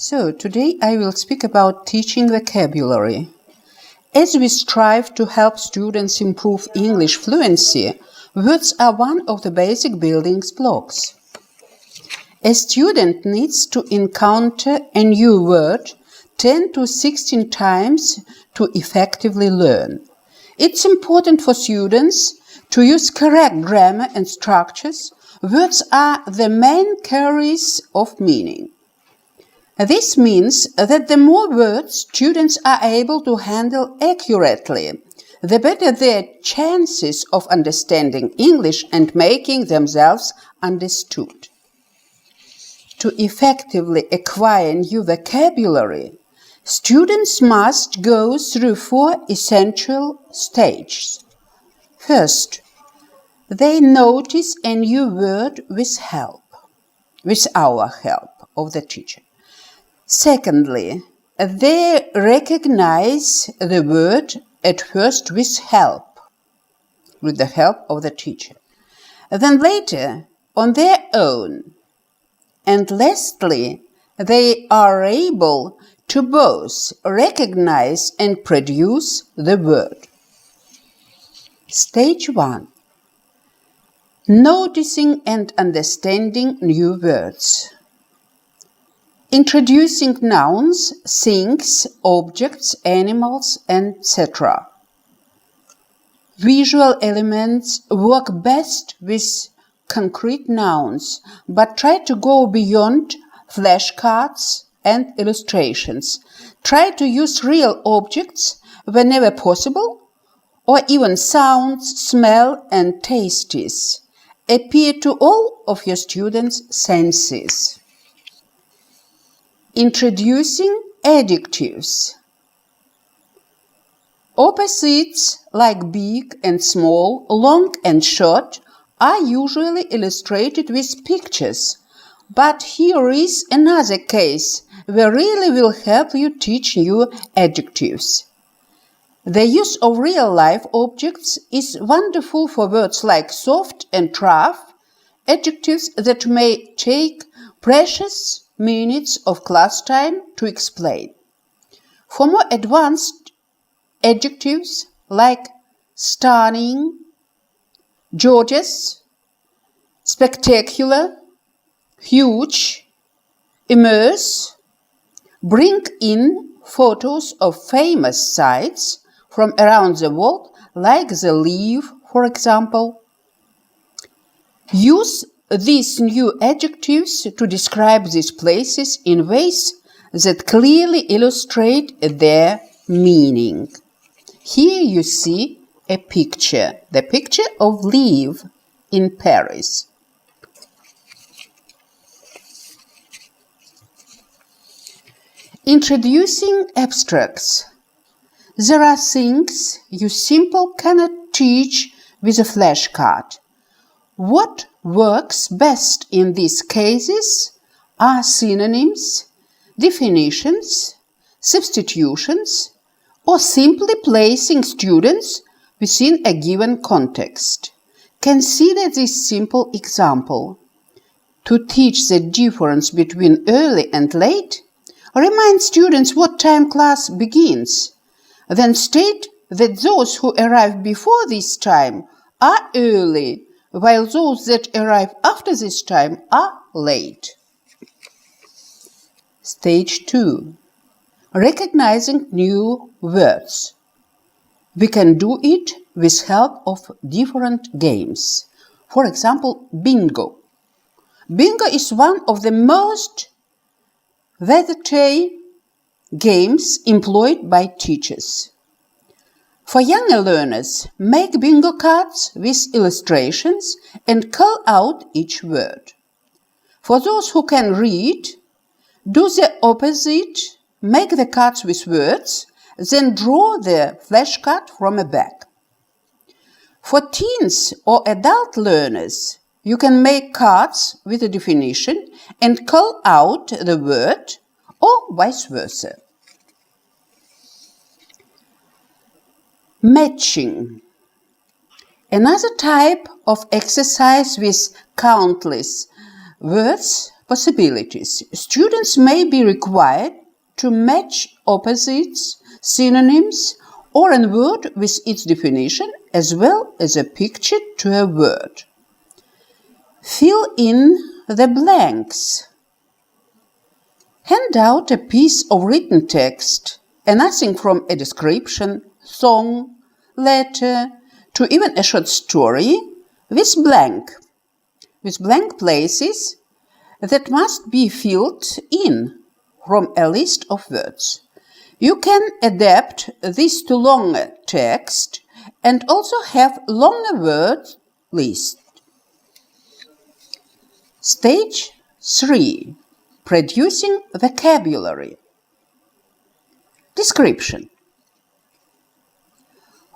So, today I will speak about teaching vocabulary. As we strive to help students improve English fluency, words are one of the basic building blocks. A student needs to encounter a new word 10 to 16 times to effectively learn. It's important for students to use correct grammar and structures. Words are the main carriers of meaning. This means that the more words students are able to handle accurately, the better their chances of understanding English and making themselves understood. To effectively acquire new vocabulary, students must go through 4 essential stages. First, they notice a new word with our help of the teacher. Secondly, they recognize the word at first with the help of the teacher. Then later, on their own. And lastly, they are able to both recognize and produce the word. Stage 1. Noticing and understanding new words. Introducing nouns, things, objects, animals, etc. Visual elements work best with concrete nouns, but try to go beyond flashcards and illustrations. Try to use real objects whenever possible, or even sounds, smell, and tastes appear to all of your students' senses. Introducing adjectives. Opposites like big and small, long and short are usually illustrated with pictures, but here is another case where really will help you teach new adjectives. The use of real-life objects is wonderful for words like soft and rough, adjectives that may take precious minutes of class time to explain. For more advanced adjectives like stunning, gorgeous, spectacular, huge, immerse, bring in photos of famous sites from around the world, like the Louvre, for example. Use these new adjectives to describe these places in ways that clearly illustrate their meaning. Here you see a picture, the picture of Louvre in Paris. Introducing abstracts. There are things you simply cannot teach with a flashcard. What works best in these cases are synonyms, definitions, substitutions, or simply placing students within a given context. Consider this simple example. To teach the difference between early and late, remind students what time class begins. Then state that those who arrive before this time are early, while those that arrive after this time are late. Stage 2. Recognizing new words. We can do it with help of different games. For example, bingo. Bingo is one of the most versatile games employed by teachers. For younger learners, make bingo cards with illustrations and call out each word. For those who can read, do the opposite, make the cards with words, then draw the flashcard from a bag. For teens or adult learners, you can make cards with a definition and call out the word, or vice versa. Matching. Another type of exercise with countless words possibilities. Students may be required to match opposites, synonyms, or a word with its definition, as well as a picture to a word. Fill in the blanks. Hand out a piece of written text, anything from a description, song, letter, to even a short story, with blank places that must be filled in from a list of words. You can adapt this to longer text and also have longer word list. Stage 3. Producing vocabulary. Description.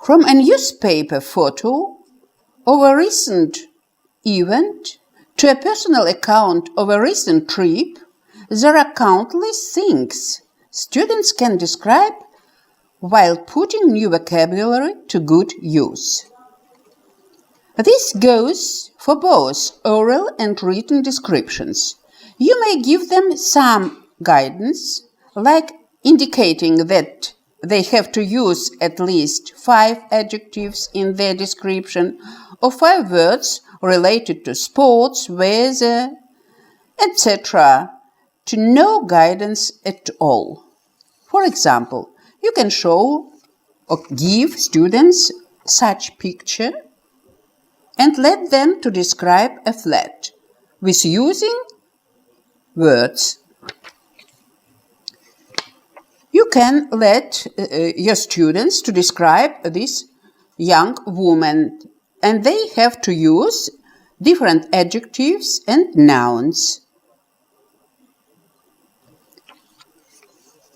From a newspaper photo of a recent event to a personal account of a recent trip, there are countless things students can describe while putting new vocabulary to good use. This goes for both oral and written descriptions. You may give them some guidance, like indicating that they have to use at least 5 adjectives in their description or 5 words related to sports, weather, etc., to no guidance at all. For example, you can show or give students such picture and let them to describe a flat with using words. You can let your students to describe this young woman, and they have to use different adjectives and nouns.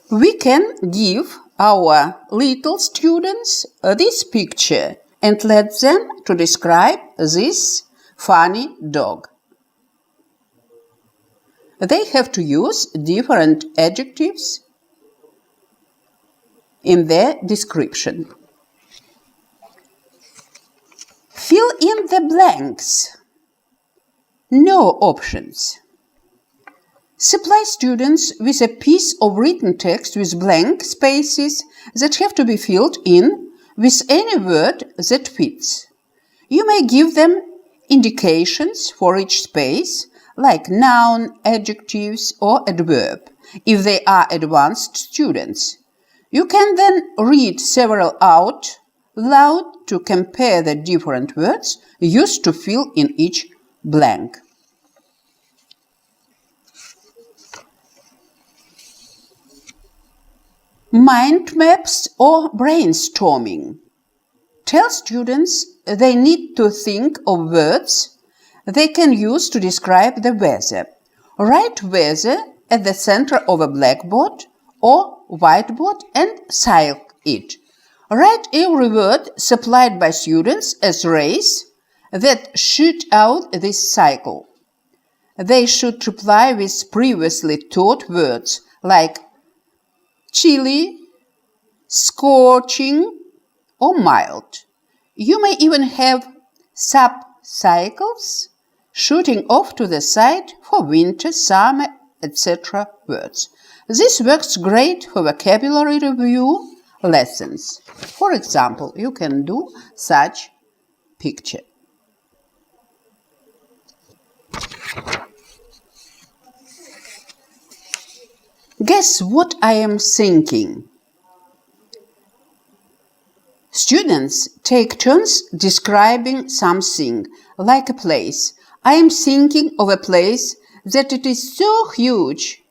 We can give our little students this picture and let them to describe this funny dog. They have to use different adjectives in their description. Fill in the blanks. No options. Supply students with a piece of written text with blank spaces that have to be filled in with any word that fits. You may give them indications for each space, like noun, adjectives, or adverb, if they are advanced students. You can then read several out loud to compare the different words used to fill in each blank. Mind maps or brainstorming. Tell students they need to think of words they can use to describe the weather. Write weather at the center of a blackboard or whiteboard and circle it. Write every word supplied by students as rays that shoot out this cycle. They should reply with previously taught words like chilly, scorching, or mild. You may even have sub-cycles shooting off to the side for winter, summer, etc. words. This works great for vocabulary review lessons. For example, you can do such picture. Guess what I am thinking? Students take turns describing something, like a place. I am thinking of a place that it is so huge.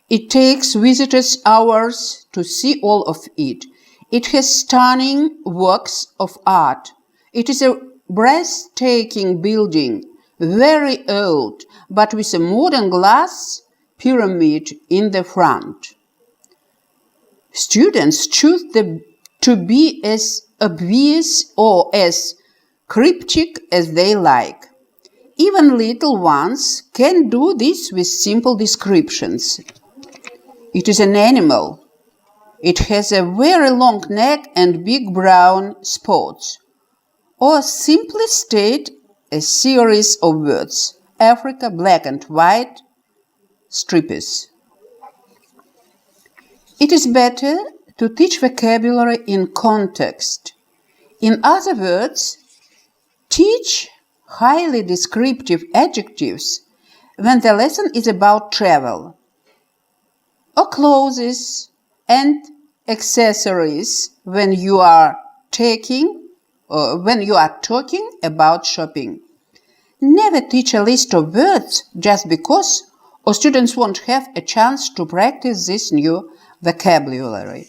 It takes visitors hours to see all of it. It has stunning works of art. It is a breathtaking building, very old, but with a modern glass pyramid in the front. Students choose to be as obvious or as cryptic as they like. Even little ones can do this with simple descriptions. It is an animal. It has a very long neck and big brown spots. Or simply state a series of words. Africa, black and white, stripes. It is better to teach vocabulary in context. In other words, teach highly descriptive adjectives when the lesson is about travel, or clothes and accessories when you are talking about shopping. Never teach a list of words just because our students won't have a chance to practice this new vocabulary.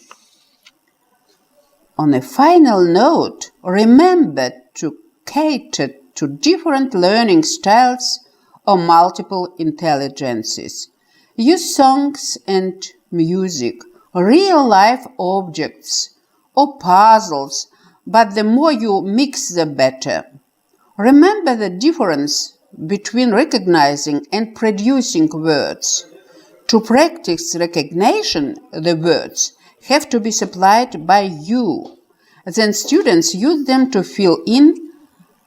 On a final note, remember to cater to different learning styles or multiple intelligences. Use songs and music, real-life objects, or puzzles, but the more you mix, the better. Remember the difference between recognizing and producing words. To practice recognition, the words have to be supplied by you. Then students use them to fill in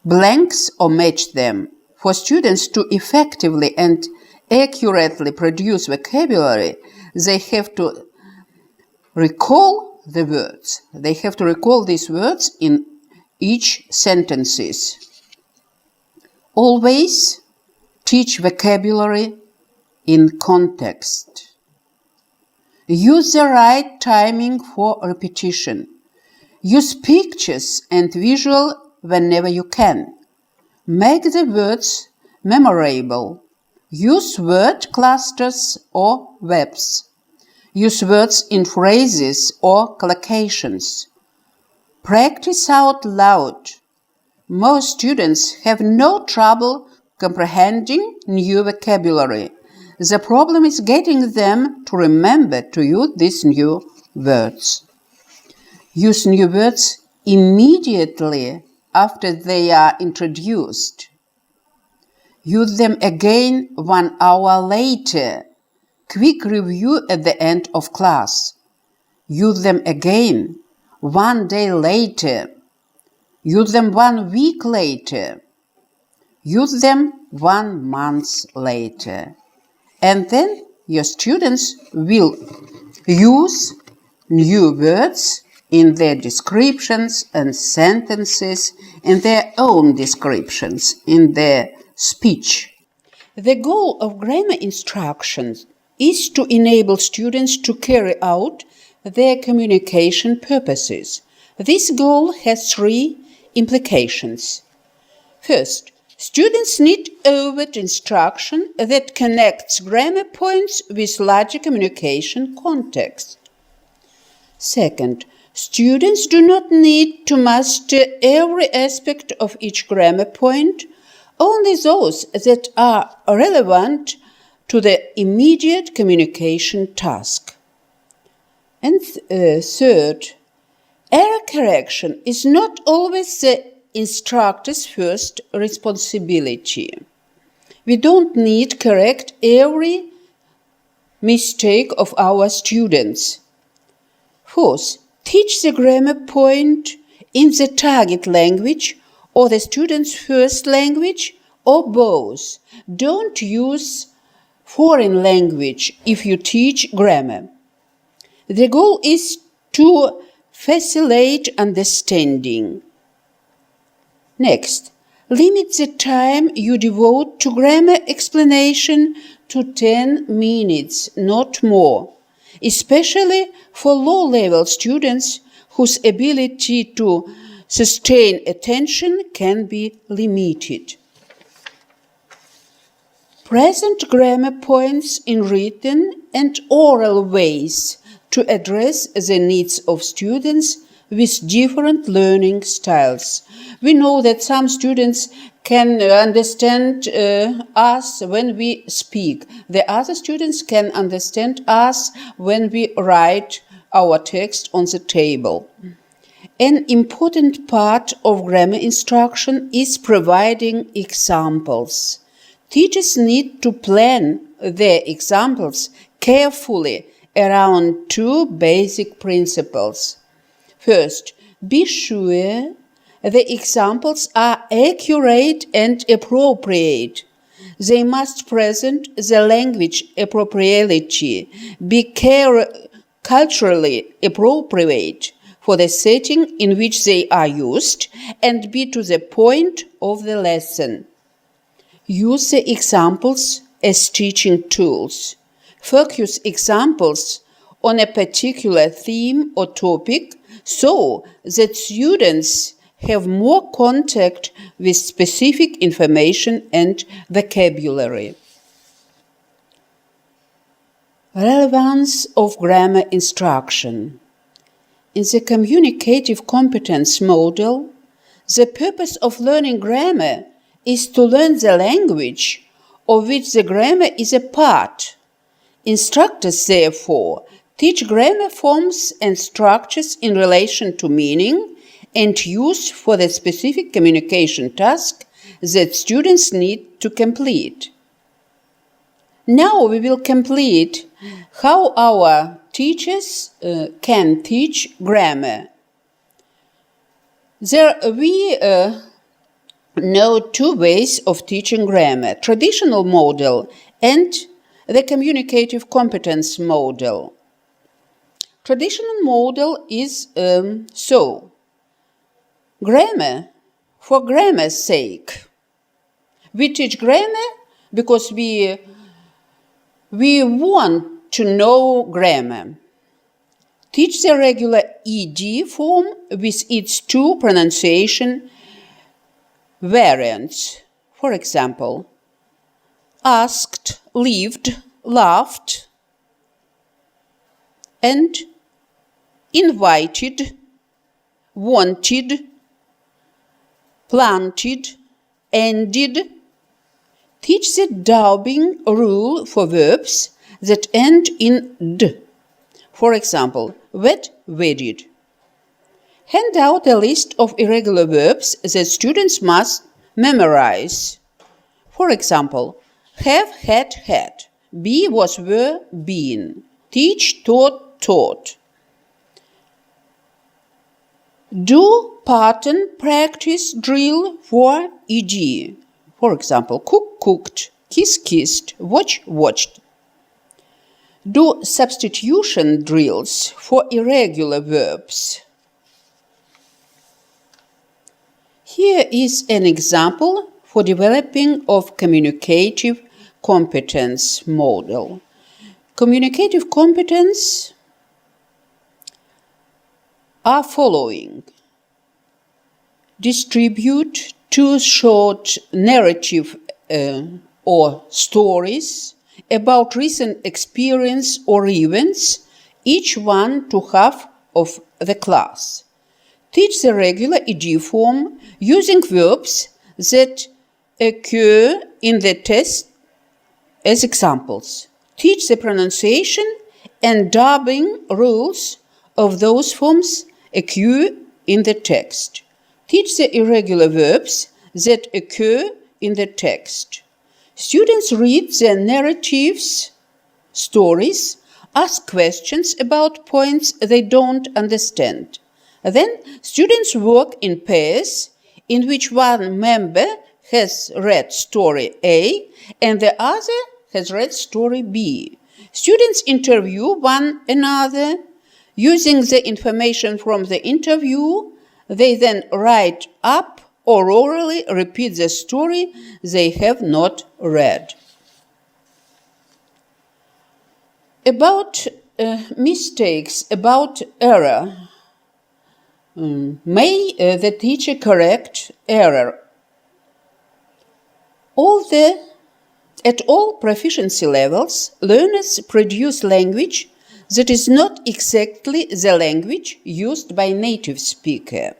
blanks or match them. For students to effectively and accurately produce vocabulary, they have to recall the words. They have to recall these words in each sentences. Always teach vocabulary in context. Use the right timing for repetition. Use pictures and visual whenever you can. Make the words memorable. Use word clusters or verbs. Use words in phrases or collocations. Practice out loud. Most students have no trouble comprehending new vocabulary. The problem is getting them to remember to use these new words. Use new words immediately after they are introduced. Use them again 1 hour later. Quick review at the end of class. Use them again 1 day later. Use them 1 week later. Use them 1 month later. And then your students will use new words in their descriptions and sentences, in their own descriptions, in their speech. The goal of grammar instructions is to enable students to carry out their communication purposes. This goal has 3 implications. First, students need overt instruction that connects grammar points with larger communication context. Second, students do not need to master every aspect of each grammar point, only those that are relevant to the immediate communication task. And third, error correction is not always the instructor's first responsibility. We don't need correct every mistake of our students. Fourth, teach the grammar point in the target language or the student's first language or both. Don't use foreign language if you teach grammar. The goal is to facilitate understanding. Next, limit the time you devote to grammar explanation to 10 minutes, not more, especially for low-level students whose ability to sustain attention can be limited. Present grammar points in written and oral ways to address the needs of students with different learning styles. We know that some students can understand us when we speak. The other students can understand us when we write our text on the table. An important part of grammar instruction is providing examples. Teachers need to plan their examples carefully around 2 basic principles. First, be sure the examples are accurate and appropriate. They must present the language appropriately, be culturally appropriate for the setting in which they are used, and be to the point of the lesson. Use the examples as teaching tools. Focus examples on a particular theme or topic so that students have more contact with specific information and vocabulary. Relevance of grammar instruction. In the communicative competence model, the purpose of learning grammar is to learn the language of which the grammar is a part. Instructors, therefore, teach grammar forms and structures in relation to meaning and use for the specific communication task that students need to complete. Now we will complete how our teachers can teach grammar. We know two ways of teaching grammar: traditional model and the communicative competence model. Traditional model is grammar for grammar's sake. We teach grammar because we want to know grammar. Teach the regular ed form with its two pronunciation variants. For example, asked, lived, laughed, and invited, wanted, planted, ended. Teach the dubbing rule for verbs that end in d. For example, wed, wedded. Hand out a list of irregular verbs that students must memorize. For example, have, had. Be, was, were, been. Teach, taught. Do, pattern, practice, drill for ed. For example, cook, cooked, kiss, kissed, watch, watched. Do substitution drills for irregular verbs. Here is an example for developing of communicative competence model. Communicative competence are following: distribute two short narrative or stories about recent experience or events, each one to half of the class. Teach the regular ed form using verbs that occur in the test as examples. Teach the pronunciation and dubbing rules of those forms occur in the text. Teach the irregular verbs that occur in the text. Students read the narratives, stories, ask questions about points they don't understand. Then students work in pairs in which one member has read story A and the other has read story B. Students interview one another. Using the information from the interview, they then write up or orally repeat the story they have not read. About mistakes, about error. May the teacher correct error? At all proficiency levels, learners produce language that is not exactly the language used by native speaker.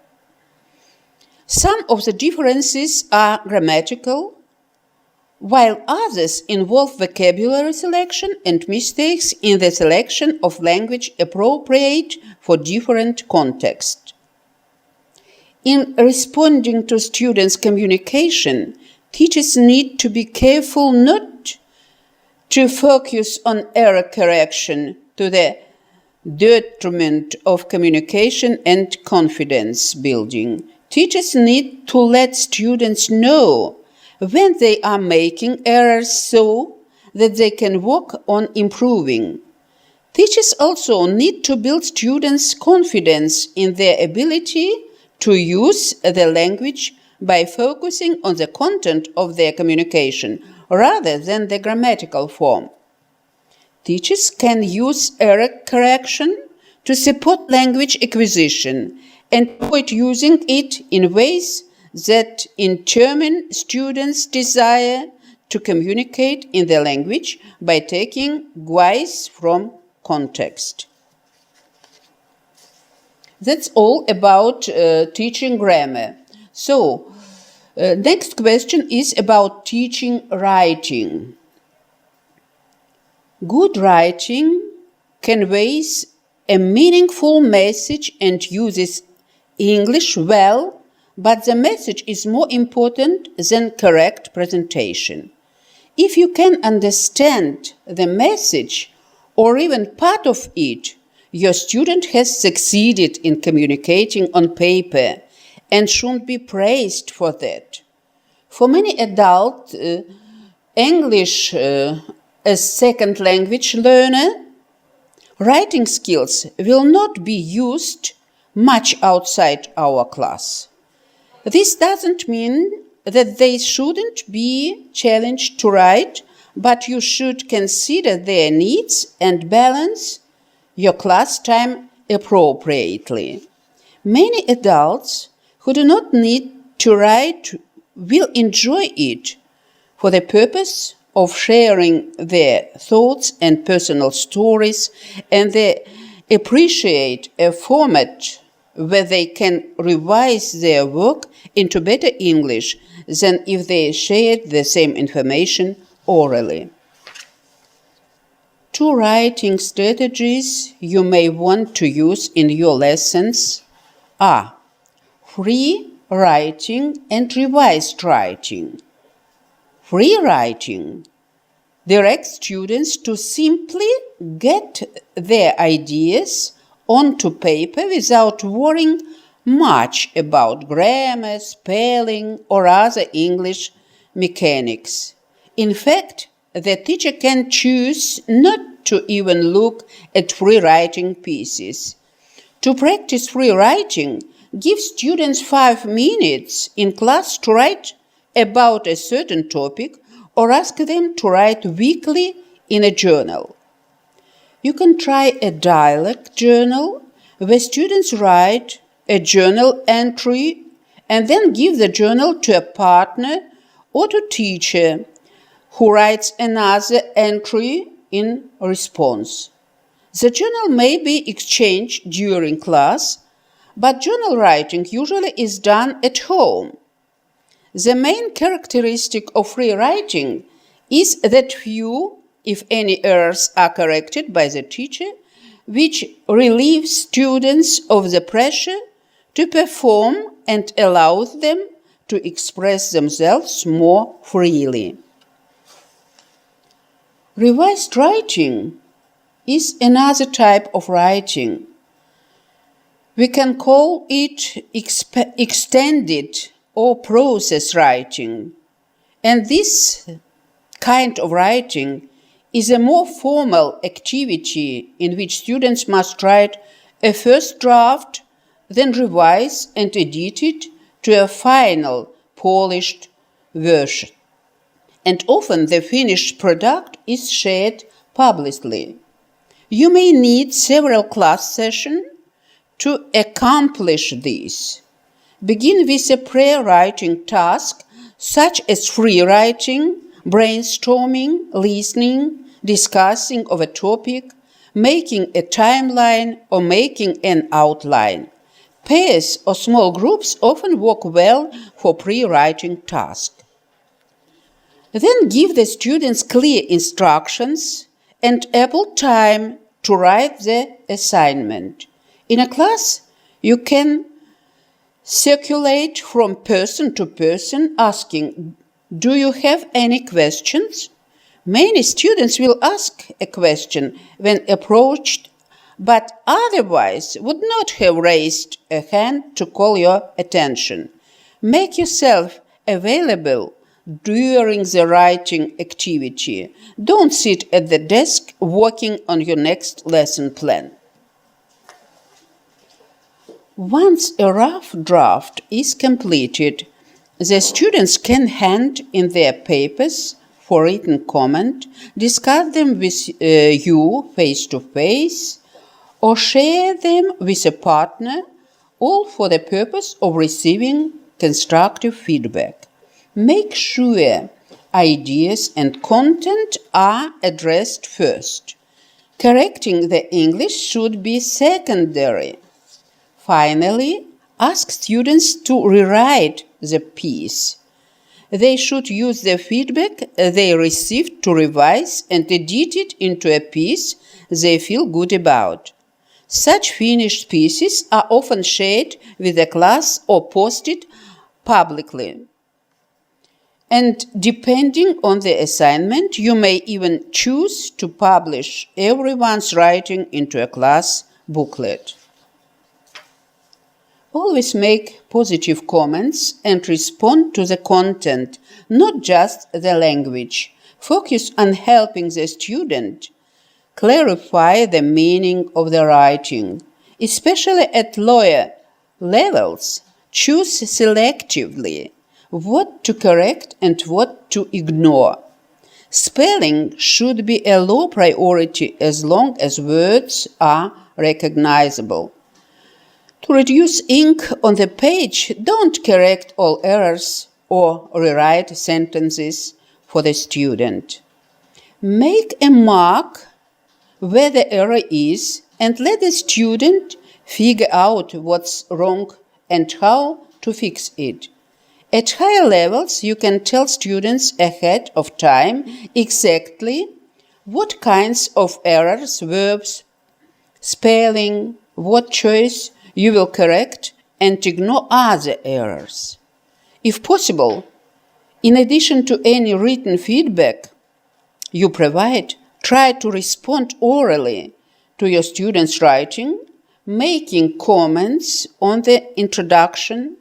Some of the differences are grammatical, while others involve vocabulary selection and mistakes in the selection of language appropriate for different contexts. In responding to students' communication, teachers need to be careful not to focus on error correction to the detriment of communication and confidence building. Teachers need to let students know when they are making errors so that they can work on improving. Teachers also need to build students' confidence in their ability to use the language by focusing on the content of their communication rather than the grammatical form. Teachers can use error correction to support language acquisition and avoid using it in ways that determine students' desire to communicate in the language by taking cues from context. That's all about teaching grammar. So, next question is about teaching writing. Good writing conveys a meaningful message and uses English well, but the message is more important than correct presentation. If you can understand the message or even part of it, your student has succeeded in communicating on paper and should be praised for that. For many adult English as second language learner, writing skills will not be used much outside our class. This doesn't mean that they shouldn't be challenged to write, but you should consider their needs and balance your class time appropriately. Many adults who do not need to write will enjoy it for the purpose of sharing their thoughts and personal stories, and they appreciate a format where they can revise their work into better English than if they shared the same information orally. 2 writing strategies you may want to use in your lessons are free writing and revised writing. Free writing directs students to simply get their ideas onto paper without worrying much about grammar, spelling, or other English mechanics. In fact, the teacher can choose not to even look at free writing pieces. To practice free writing, give students 5 minutes in class to write about a certain topic or ask them to write weekly in a journal. You can try a dialogue journal where students write a journal entry and then give the journal to a partner or to teacher who writes another entry in response. The journal may be exchanged during class, but journal writing usually is done at home. The main characteristic of free writing is that few, if any, errors are corrected by the teacher, which relieves students of the pressure to perform and allows them to express themselves more freely. Revised writing is another type of writing. We can call it extended or process writing, and this kind of writing is a more formal activity in which students must write a first draft, then revise and edit it to a final, polished version. And often the finished product is shared publicly. You may need several class sessions to accomplish this. Begin with a pre-writing task such as free writing, brainstorming, listening, discussing of a topic, making a timeline, or making an outline. Pairs or small groups often work well for pre-writing tasks. Then give the students clear instructions and ample time to write the assignment. In a class, you can circulate from person to person asking, "Do you have any questions?" Many students will ask a question when approached, but otherwise would not have raised a hand to call your attention. Make yourself available during the writing activity. Don't sit at the desk working on your next lesson plan. Once a rough draft is completed, the students can hand in their papers for written comment, discuss them with you face-to-face, or share them with a partner, all for the purpose of receiving constructive feedback. Make sure ideas and content are addressed first. Correcting the English should be secondary. Finally, ask students to rewrite the piece. They should use the feedback they received to revise and edit it into a piece they feel good about. Such finished pieces are often shared with the class or posted publicly. And depending on the assignment, you may even choose to publish everyone's writing into a class booklet. Always make positive comments and respond to the content, not just the language. Focus on helping the student clarify the meaning of the writing. Especially at lower levels, choose selectively what to correct and what to ignore. Spelling should be a low priority as long as words are recognizable. To reduce ink on the page, don't correct all errors or rewrite sentences for the student. Make a mark where the error is and let the student figure out what's wrong and how to fix it. At higher levels, you can tell students ahead of time exactly what kinds of errors, verbs, spelling, what choice you will correct and ignore other errors. If possible, in addition to any written feedback you provide, try to respond orally to your students' writing, making comments on the introduction,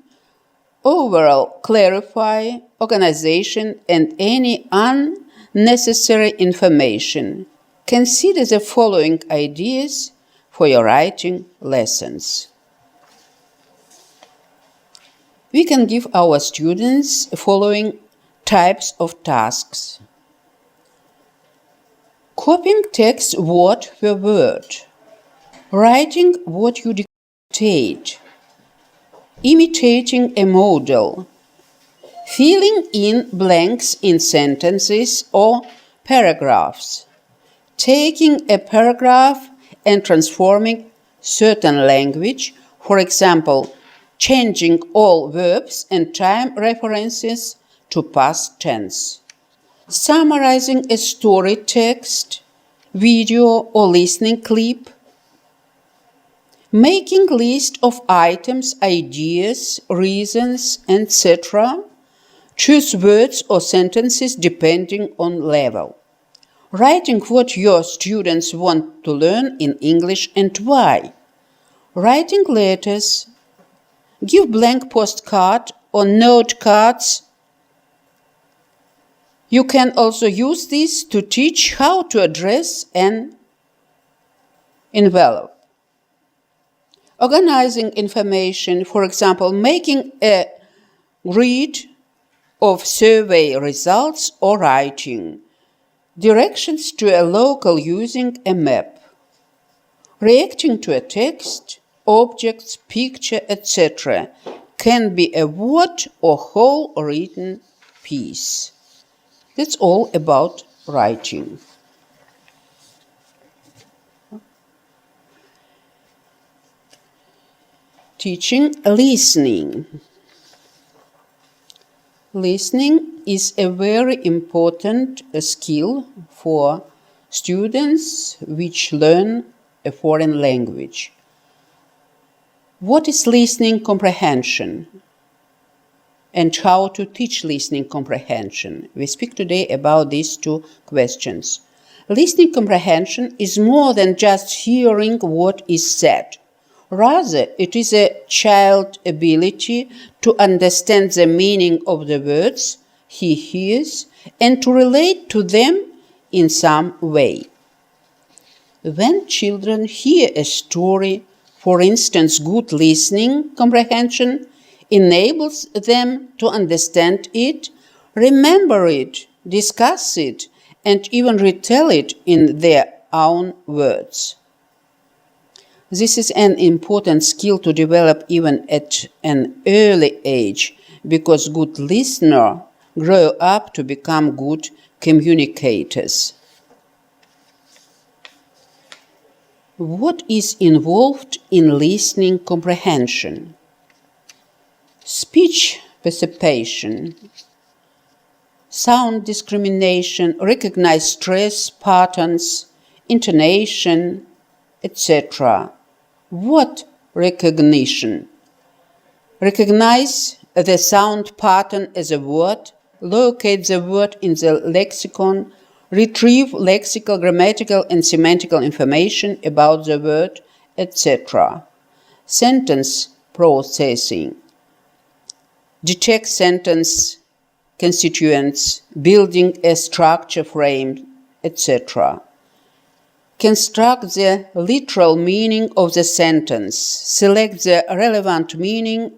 overall clarify, organization, and any unnecessary information. Consider the following ideas for your writing lessons. We can give our students the following types of tasks. Copying text word per word. Writing what you dictate. Imitating a model. Filling in blanks in sentences or paragraphs. Taking a paragraph and transforming certain language, for example, changing all verbs and time references to past tense. Summarizing a story text, video or listening clip. Making list of items, ideas, reasons, etc. Choose words or sentences depending on level. Writing what your students want to learn in English and why. Writing letters. Give blank postcard or note cards. You can also use this to teach how to address an envelope. Organizing information, for example, making a grid of survey results or writing. Directions to a local using a map. Reacting to a text, objects, picture, etc. can be a word or whole written piece. That's all about writing. Teaching listening. Listening is a very important skill for students which learn a foreign language. What is listening comprehension? And how to teach listening comprehension? We speak today about these two questions. Listening comprehension is more than just hearing what is said. Rather, it is a child's ability to understand the meaning of the words he hears and to relate to them in some way. When children hear a story, for instance, good listening comprehension enables them to understand it, remember it, discuss it, and even retell it in their own words. This is an important skill to develop even at an early age, because good listeners grow up to become good communicators. What is involved in listening comprehension? Speech perception, sound discrimination, recognize stress patterns, intonation, etc. What recognition? Recognize the sound pattern as a word, locate the word in the lexicon, retrieve lexical, grammatical, and semantical information about the word, etc. Sentence processing. Detect sentence constituents, building a structure frame, etc. Construct the literal meaning of the sentence. Select the relevant meaning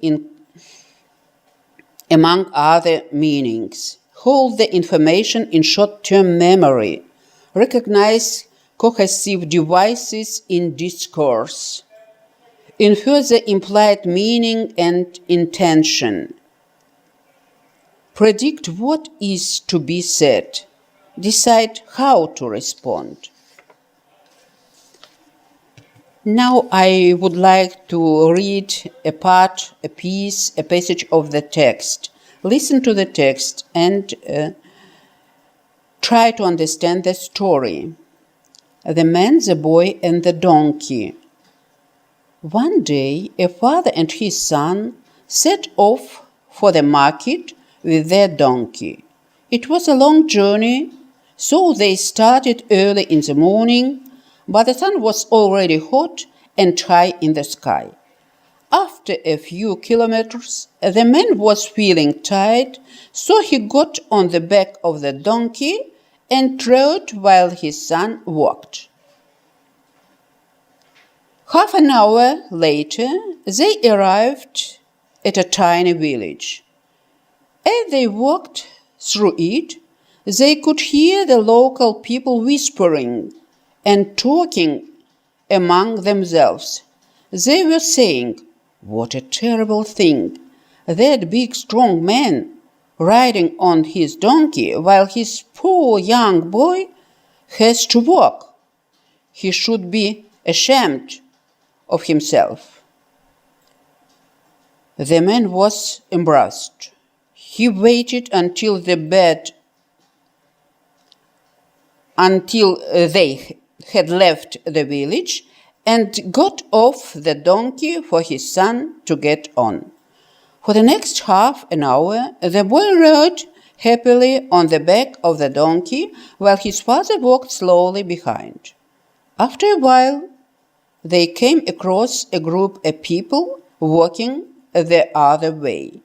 among other meanings. Hold the information in short-term memory. Recognize cohesive devices in discourse. Infer the implied meaning and intention. Predict what is to be said. Decide how to respond. Now I would like to read a passage of the text. Listen to the text and try to understand the story. The man, the boy, and the donkey. One day, a father and his son set off for the market with their donkey. It was a long journey, so they started early in the morning, but the sun was already hot and high in the sky. After a few kilometers, the man was feeling tired, so he got on the back of the donkey and rode while his son walked. Half an hour later, they arrived at a tiny village. As they walked through it, they could hear the local people whispering and talking among themselves. They were saying, "What a terrible thing! That big strong man riding on his donkey while his poor young boy has to walk. He should be ashamed of himself." The man was embarrassed. He waited until they had left the village and got off the donkey for his son to get on. For the next half an hour, the boy rode happily on the back of the donkey while his father walked slowly behind. After a while, they came across a group of people walking the other way.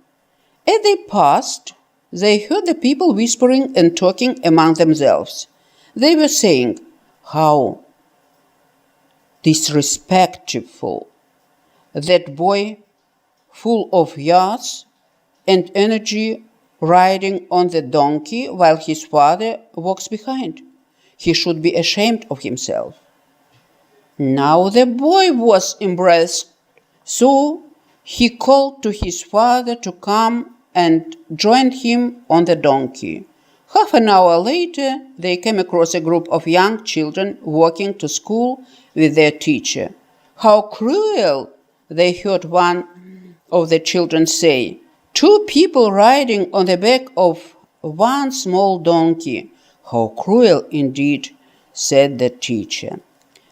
As they passed, they heard the people whispering and talking among themselves. They were saying, "How disrespectful! That boy, full of yards and energy, riding on the donkey while his father walks behind. He should be ashamed of himself." Now the boy was embarrassed, so he called to his father to come and join him on the donkey. Half an hour later, they came across a group of young children walking to school with their teacher. "How cruel!" they heard one of the children say. "Two people riding on the back of one small donkey. How cruel indeed," said the teacher.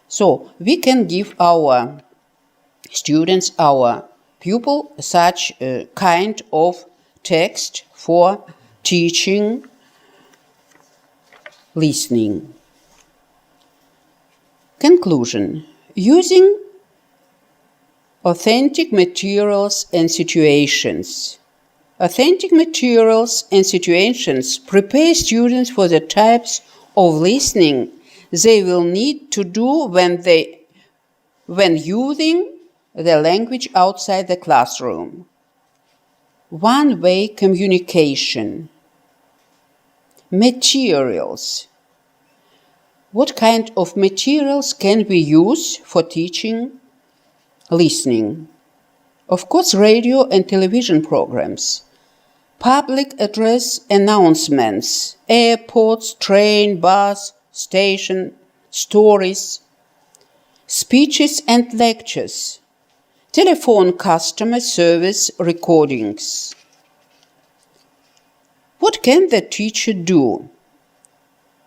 So we can give our students, our pupil, such a kind of text for teaching listening. Conclusion. Using authentic materials and situations. Authentic materials and situations prepare students for the types of listening they will need to do when using the language outside the classroom. One-way communication. Materials. What kind of materials can we use for teaching listening? Of course, radio and television programs, public address announcements, airports, train, bus, station, stories, speeches and lectures, telephone customer service recordings. What can the teacher do?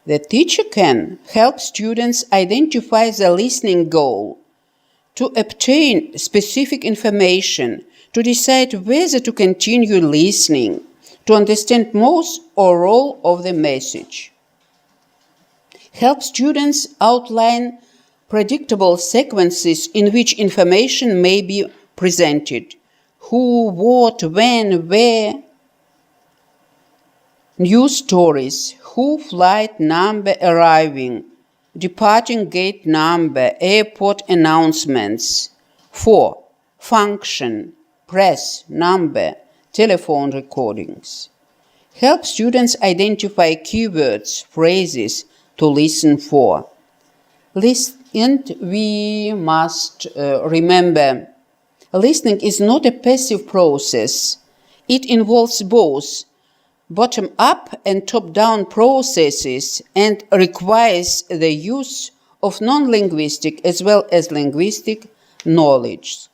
The teacher can help students identify the listening goal, to obtain specific information, to decide whether to continue listening, to understand most or all of the message. Help students outline predictable sequences in which information may be presented. Who, what, when, where. News stories. Who, flight number arriving, departing gate number, airport announcements. 4. Function, press, number, telephone recordings. Help students identify keywords, phrases to listen for. And we must remember, listening is not a passive process. It involves both bottom-up and top-down processes and requires the use of non-linguistic as well as linguistic knowledge.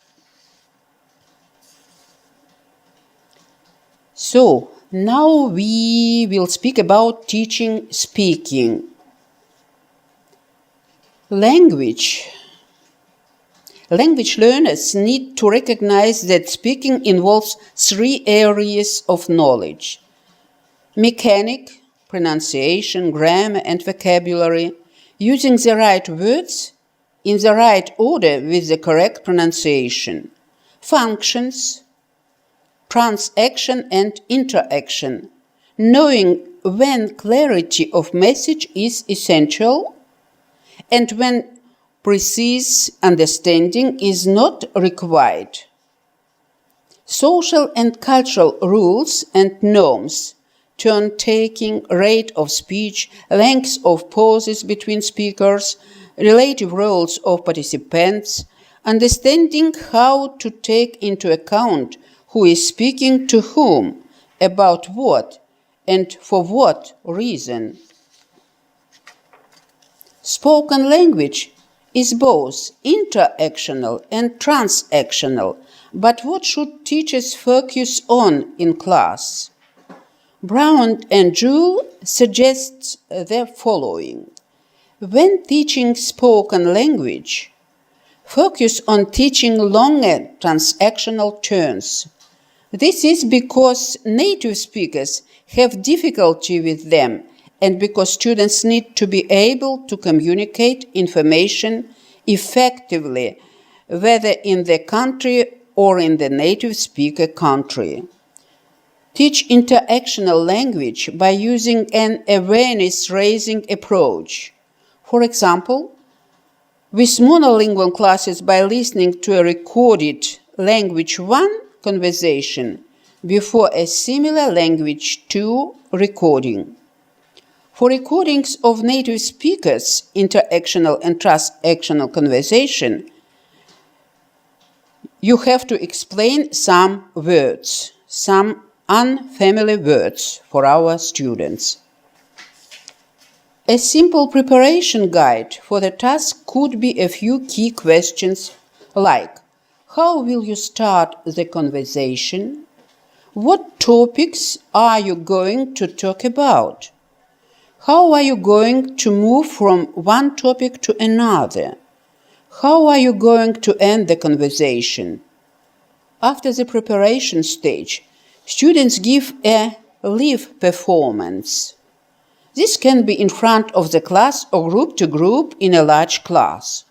So, now we will speak about teaching speaking. Language learners need to recognize that speaking involves 3 areas of knowledge: mechanic, pronunciation, grammar, and vocabulary, using the right words in the right order with the correct pronunciation. Functions, transaction and interaction, knowing when clarity of message is essential and when precise understanding is not required. Social and cultural rules and norms, turn-taking, rate of speech, length of pauses between speakers, relative roles of participants, understanding how to take into account who is speaking to whom, about what, and for what reason. Spoken language is both interactional and transactional, but what should teachers focus on in class? Brown and Jewell suggests the following. When teaching spoken language, focus on teaching longer transactional turns. This is because native speakers have difficulty with them and because students need to be able to communicate information effectively, whether in their country or in the native speaker country. Teach interactional language by using an awareness-raising approach. For example, with monolingual classes by listening to a recorded language 1 conversation before a similar language 2 recording. For recordings of native speakers, interactional and transactional conversation, you have to explain some words, some unfamiliar words for our students. A simple preparation guide for the task could be a few key questions like: how will you start the conversation? What topics are you going to talk about? How are you going to move from one topic to another? How are you going to end the conversation? After the preparation stage, students give a live performance. This can be in front of the class or group to group in a large class.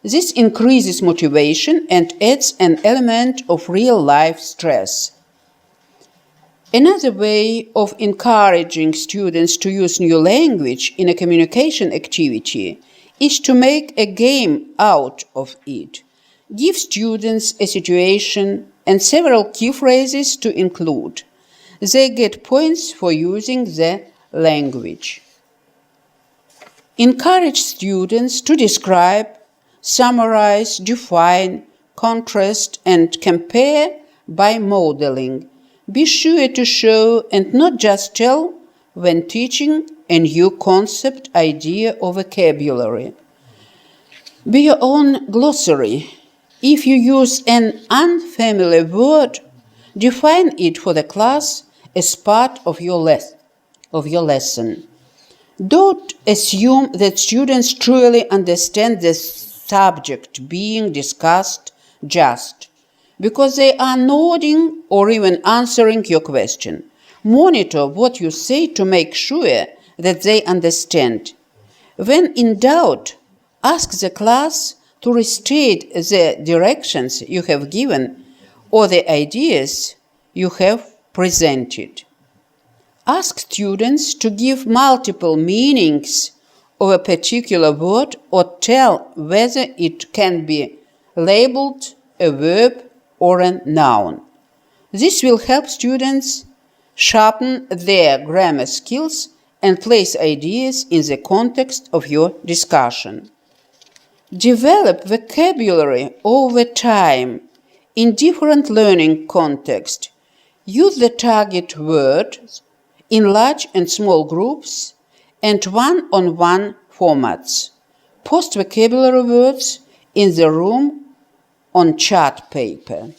This increases motivation and adds an element of real-life stress. Another way of encouraging students to use new language in a communication activity is to make a game out of it. Give students a situation and several key phrases to include. They get points for using the language. Encourage students to describe, summarize, define, contrast, and compare by modeling. Be sure to show and not just tell when teaching a new concept, idea, or vocabulary. Be your own glossary. If you use an unfamiliar word, define it for the class as part of your lesson. Don't assume that students truly understand the subject being discussed just because they are nodding or even answering your question. Monitor what you say to make sure that they understand. When in doubt, ask the class to restate the directions you have given or the ideas you have presented. Ask students to give multiple meanings of a particular word or tell whether it can be labeled a verb or a noun. This will help students sharpen their grammar skills and place ideas in the context of your discussion. Develop vocabulary over time in different learning contexts. Use the target words in large and small groups and one-on-one formats. Post vocabulary words in the room on chart paper.